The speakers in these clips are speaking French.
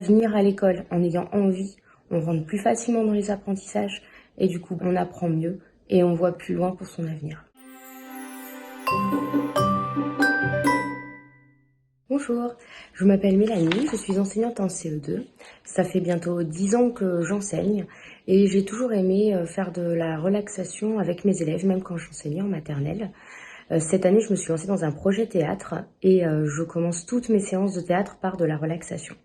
Venir à l'école en ayant envie, on rentre plus facilement dans les apprentissages et du coup on apprend mieux et on voit plus loin pour son avenir. Bonjour, je m'appelle Mélanie, je suis enseignante en CE2. Ça fait bientôt 10 ans que j'enseigne et j'ai toujours aimé faire de la relaxation avec mes élèves, même quand j'enseignais en maternelle. Cette année, je me suis lancée dans un projet théâtre et je commence toutes mes séances de théâtre par de la relaxation.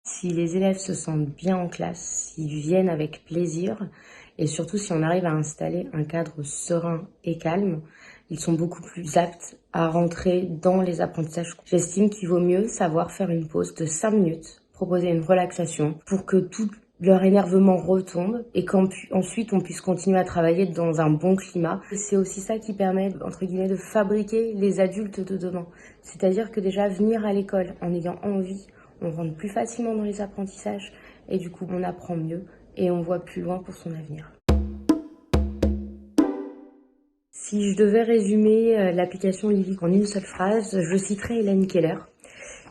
Si les élèves se sentent bien en classe, s'ils viennent avec plaisir, et surtout si on arrive à installer un cadre serein et calme, ils sont beaucoup plus aptes à rentrer dans les apprentissages. J'estime qu'il vaut mieux savoir faire une pause de 5 minutes, proposer une relaxation pour que tout leur énervement retombe et qu'ensuite on puisse continuer à travailler dans un bon climat. C'est aussi ça qui permet, entre guillemets, de fabriquer les adultes de demain. C'est-à-dire que déjà venir à l'école en ayant envie, on rentre plus facilement dans les apprentissages et du coup on apprend mieux et on voit plus loin pour son avenir. Si je devais résumer l'application Livic en une seule phrase, je citerais Hélène Keller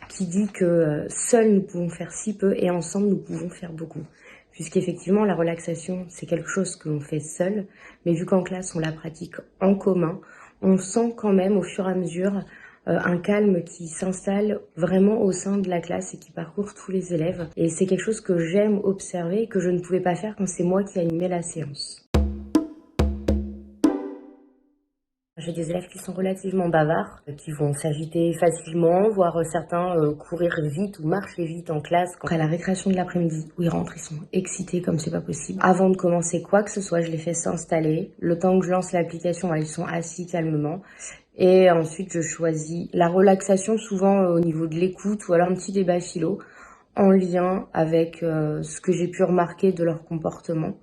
qui dit que seuls nous pouvons faire si peu et ensemble nous pouvons faire beaucoup. Puisqu'effectivement la relaxation c'est quelque chose que l'on fait seul, mais vu qu'en classe on la pratique en commun, on sent quand même au fur et à mesure un calme qui s'installe vraiment au sein de la classe et qui parcourt tous les élèves. Et c'est quelque chose que j'aime observer et que je ne pouvais pas faire quand c'est moi qui animais la séance. J'ai des élèves qui sont relativement bavards, qui vont s'agiter facilement, voire certains courir vite ou marcher vite en classe. Après la récréation de l'après-midi, où ils rentrent, ils sont excités comme c'est pas possible. Avant de commencer quoi que ce soit, je les fais s'installer. Le temps que je lance l'application, ils sont assis calmement. Et ensuite, je choisis la relaxation, souvent au niveau de l'écoute, ou alors un petit débat philo, en lien avec ce que j'ai pu remarquer de leur comportement,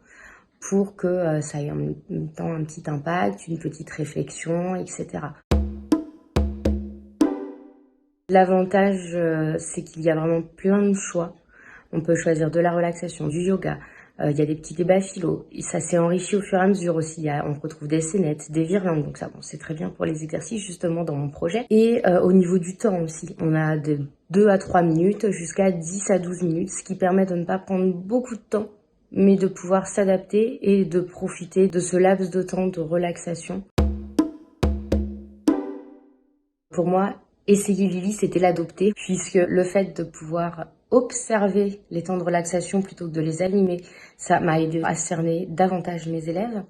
pour que ça ait en même temps un petit impact, une petite réflexion, etc. L'avantage, c'est qu'il y a vraiment plein de choix. On peut choisir de la relaxation, du yoga, il y a des petits débats philo. Et ça s'est enrichi au fur et à mesure aussi. On retrouve des scénettes, des virlangues, donc ça, bon, c'est très bien pour les exercices justement dans mon projet. Et au niveau du temps aussi, on a de 2 à 3 minutes jusqu'à 10 à 12 minutes, ce qui permet de ne pas prendre beaucoup de temps, mais de pouvoir s'adapter et de profiter de ce laps de temps de relaxation. Pour moi, essayer Lily, c'était l'adopter, puisque le fait de pouvoir observer les temps de relaxation plutôt que de les animer, ça m'a aidé à cerner davantage mes élèves.